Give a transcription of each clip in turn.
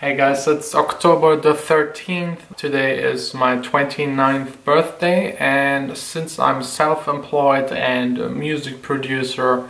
Hey guys, it's October the 13th. Today is my 29th birthday, and since I'm self-employed and a music producer,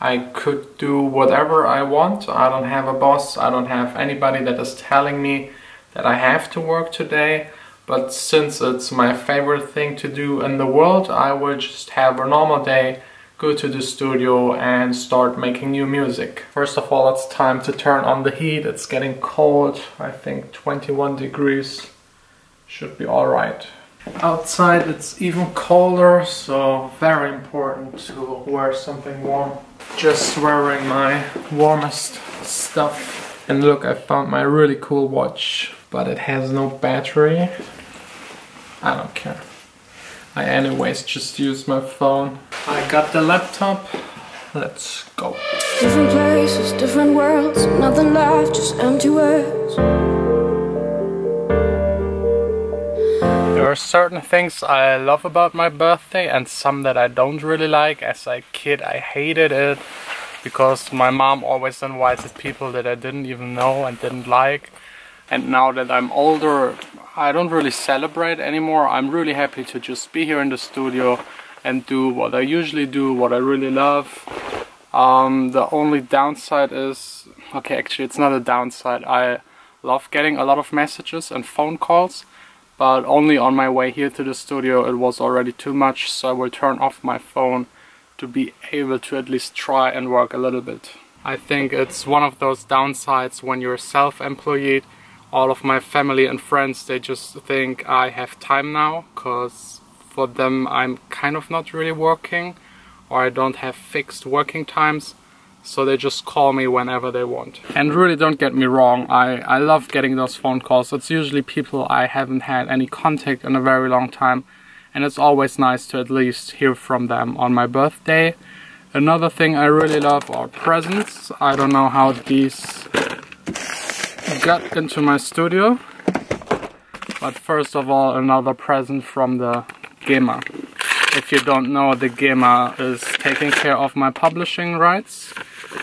I could do whatever I want. I don't have a boss, I don't have anybody that is telling me that I have to work today. But since it's my favorite thing to do in the world, I will just have a normal day, go to the studio and start making new music. First of all, it's time to turn on the heat. It's getting cold. I think 21 degrees should be alright. Outside it's even colder, so very important to wear something warm. Just wearing my warmest stuff. And look, I found my really cool watch, but it has no battery. I don't care. I anyways just use my phone. I got the laptop. Let's go. Different places, different worlds, nothing left, just empty words. There are certain things I love about my birthday and some that I don't really like. As a kid I hated it because my mom always invited people that I didn't even know and didn't like. And now that I'm older, I don't really celebrate anymore. I'm really happy to just be here in the studio and do what I usually do, what I really love. The only downside is, okay, actually it's not a downside. I love getting a lot of messages and phone calls, but only on my way here to the studio it was already too much, so I will turn off my phone to be able to at least try and work a little bit. I think it's one of those downsides when you're self-employed. All of my family and friends, they just think I have time now, because for them I'm kind of not really working, or I don't have fixed working times, so they just call me whenever they want. And really, don't get me wrong, I love getting those phone calls. It's usually people I haven't had any contact in a very long time, and it's always nice to at least hear from them on my birthday. Another thing I really love are presents. I don't know how these got into my studio, but first of all, another present from the GEMA. If you don't know, the GEMA is taking care of my publishing rights,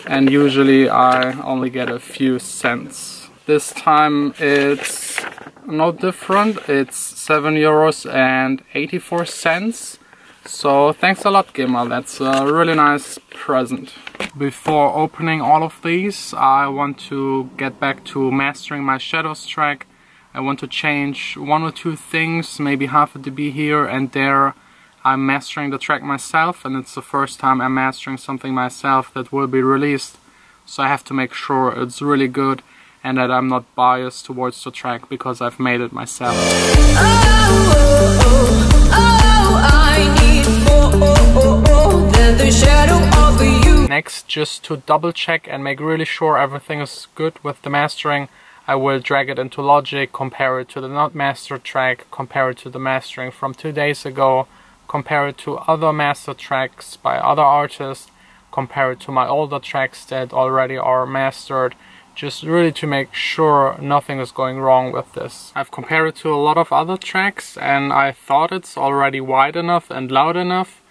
and usually I only get a few cents. This time it's no different, it's €7.84. So thanks a lot, GEMA, that's a really nice present. Before opening all of these, I want to get back to mastering my Shadows track. I want to change one or two things, maybe half a dB here and there. I'm mastering the track myself, and it's the first time I'm mastering something myself that will be released. So I have to make sure it's really good and that I'm not biased towards the track because I've made it myself. Next, just to double check and make really sure everything is good with the mastering, I will drag it into Logic, compare it to the not mastered track, compare it to the mastering from 2 days ago, compare it to other mastered tracks by other artists, compare it to my older tracks that already are mastered, just really to make sure nothing is going wrong with this. I've compared it to a lot of other tracks and I thought it's already wide enough and loud enough,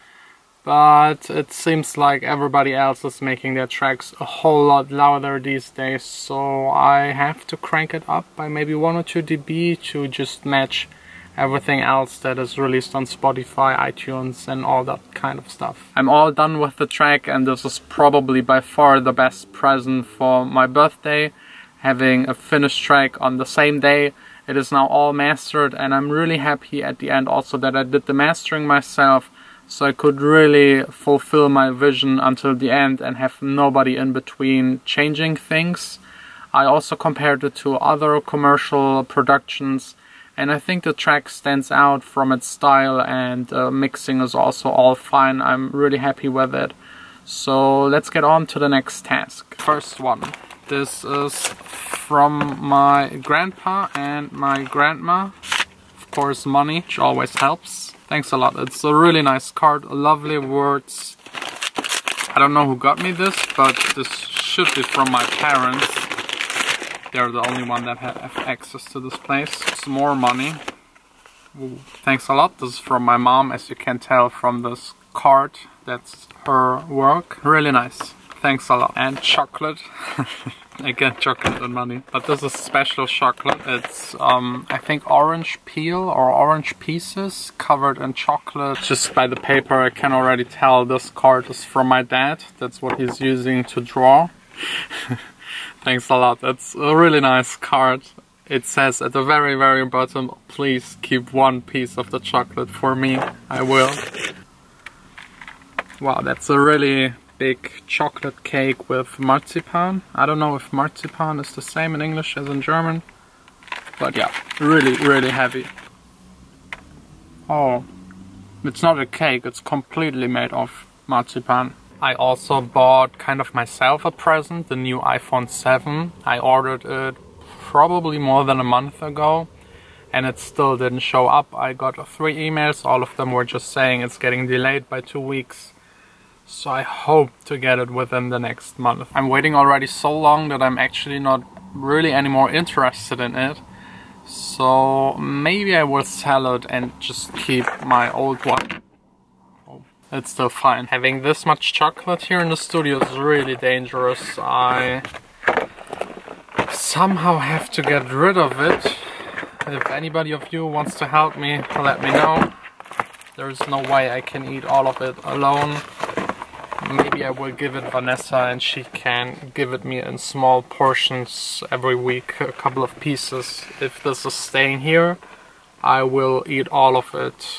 but it seems like everybody else is making their tracks a whole lot louder these days, so I have to crank it up by maybe 1 or 2 dB to just match everything else that is released on Spotify, iTunes and all that kind of stuff. I'm all done with the track, and this is probably by far the best present for my birthday. Having a finished track on the same day. It is now all mastered, and I'm really happy at the end also that I did the mastering myself, so I could really fulfill my vision until the end and have nobody in between changing things. I also compared it to other commercial productions, and I think the track stands out from its style, and mixing is also all fine. I'm really happy with it. So let's get on to the next task. First one. This is from my grandpa and my grandma. Of course, money, which always helps. Thanks a lot. It's a really nice card, lovely words. I don't know who got me this, but this should be from my parents. They're the only one that have access to this place. Some more money. Ooh, thanks a lot. This is from my mom, as you can tell from this card. That's her work. Really nice. thanks a lot. And chocolate. Again, chocolate and money. But this is special chocolate. It's, I think orange peel or orange pieces covered in chocolate. Just by the paper I can already tell this card is from my dad. That's what he's using to draw. Thanks a lot. It's a really nice card. It says at the very, very bottom, please keep one piece of the chocolate for me. I will. Wow, that's a really big chocolate cake with marzipan. I don't know if marzipan is the same in English as in German, but yeah, really, really heavy. Oh, it's not a cake, it's completely made of marzipan. I also bought kind of myself a present, the new iPhone 7. I ordered it probably more than a month ago and it still didn't show up. I got 3 emails, all of them were just saying it's getting delayed by 2 weeks. So I hope to get it within the next month. I'm waiting already so long that I'm actually not really anymore interested in it. So maybe I will sell it and just keep my old one. Oh, it's still fine. Having this much chocolate here in the studio is really dangerous. I somehow have to get rid of it. If anybody of you wants to help me, let me know. There's no way I can eat all of it alone. Maybe I will give it Vanessa and she can give it me in small portions every week, a couple of pieces. If this is staying here, I will eat all of it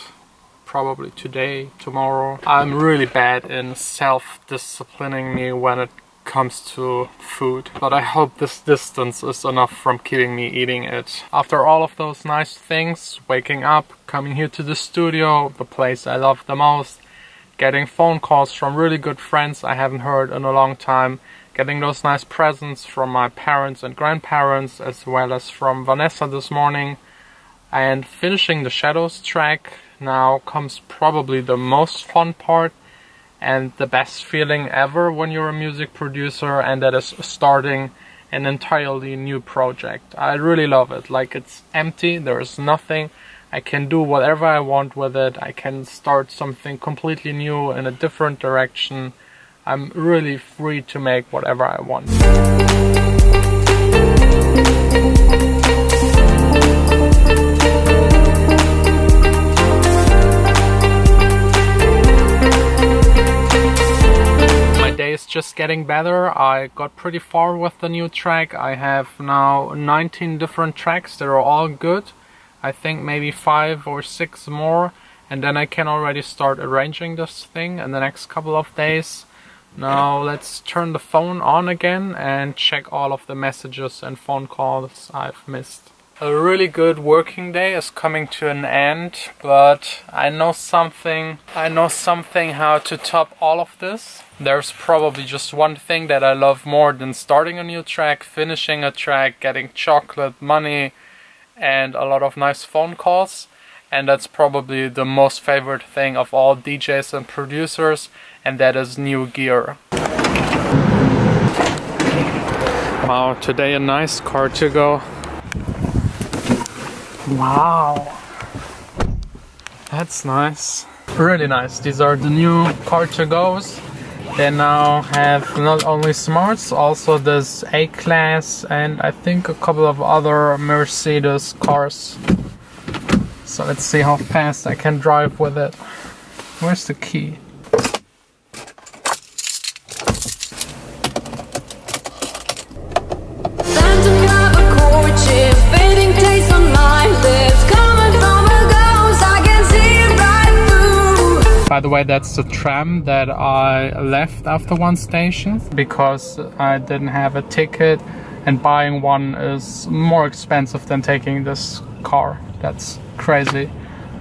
probably today, tomorrow. I'm really bad in self-disciplining me when it comes to food, but I hope this distance is enough from keeping me eating it. After all of those nice things, waking up, coming here to the studio, the place I love the most, getting phone calls from really good friends I haven't heard in a long time, getting those nice presents from my parents and grandparents as well as from Vanessa this morning, and finishing the Shadows track. Now comes probably the most fun part and the best feeling ever when you're a music producer, and that is starting an entirely new project. I really love it. Like, it's empty, there is nothing. I can do whatever I want with it. I can start something completely new in a different direction. I'm really free to make whatever I want. My day is just getting better. I got pretty far with the new track. I have now 19 different tracks that are all good. I think maybe 5 or 6 more, and then I can already start arranging this thing in the next couple of days. Now let's turn the phone on again and check all of the messages and phone calls I've missed. A really good working day is coming to an end, but I know something how to top all of this. There's probably just one thing that I love more than starting a new track, finishing a track, getting chocolate, money, and a lot of nice phone calls, and that's probably the most favorite thing of all DJs and producers, and that is new gear. Wow, today a nice car to go. Wow, that's nice, really nice. These are the new car to goes. They now have not only smarts, also this A-Class and I think a couple of other Mercedes cars. So let's see how fast I can drive with it. Where's the key? By the way, that's the tram that I left after one station because I didn't have a ticket, and buying one is more expensive than taking this car. That's crazy.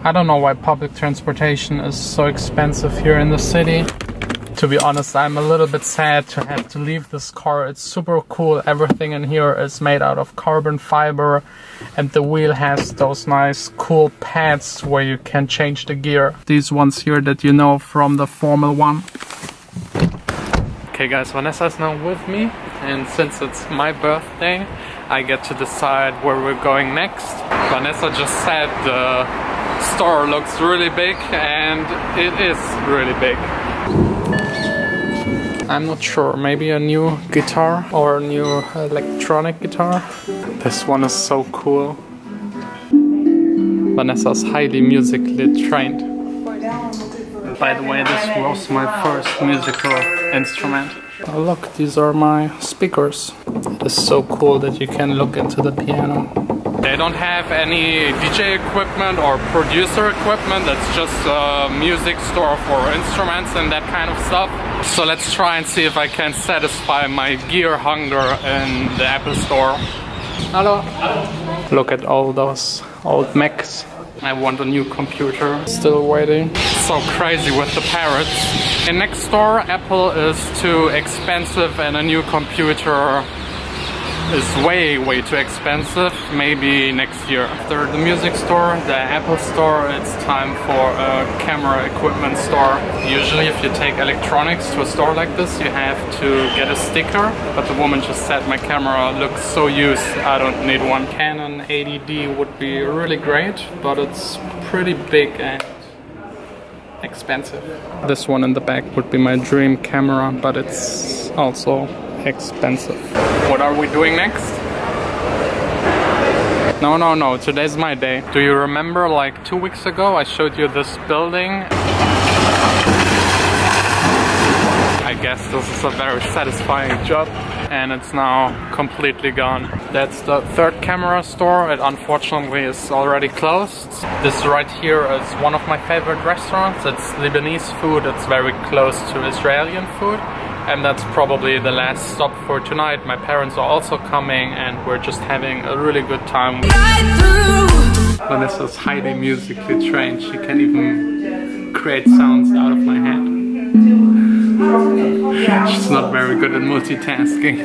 I don't know why public transportation is so expensive here in the city. To be honest, I'm a little bit sad to have to leave this car. It's super cool. Everything in here is made out of carbon fiber, and the wheel has those nice cool pads where you can change the gear. These ones here that you know from the Formula 1. Okay guys, Vanessa's now with me, and since it's my birthday, I get to decide where we're going next. Vanessa just said the store looks really big, and it is really big. I'm not sure, maybe a new guitar or a new electronic guitar. This one is so cool. Vanessa's highly musically trained. By the way, this was my first musical instrument. Oh look, these are my speakers. It is so cool that you can look into the piano. They don't have any DJ equipment or producer equipment. It's just a music store for instruments and that kind of stuff. So let's try and see if I can satisfy my gear hunger in the Apple store. Hello. Look at all those old Macs. I want a new computer. Still waiting. So crazy with the parrots. In next store, Apple is too expensive and a new computer is way too expensive. Maybe next year. After the music store, the Apple store, it's time for a camera equipment store. Usually if you take electronics to a store like this, you have to get a sticker. But the woman just said my camera looks so used, I don't need one. Canon 80D would be really great, but it's pretty big and expensive. This one in the back would be my dream camera, but it's also expensive. What are we doing next? No, today's my day. Do you remember like 2 weeks ago I showed you this building? I guess this is a very satisfying job and it's now completely gone. That's the third camera store. It unfortunately is already closed. This right here is one of my favorite restaurants. It's Lebanese food. It's very close to Israeli food. And that's probably the last stop for tonight. My parents are also coming and we're just having a really good time. Vanessa's highly musically trained. She can even create sounds out of my head. She's not very good at multitasking.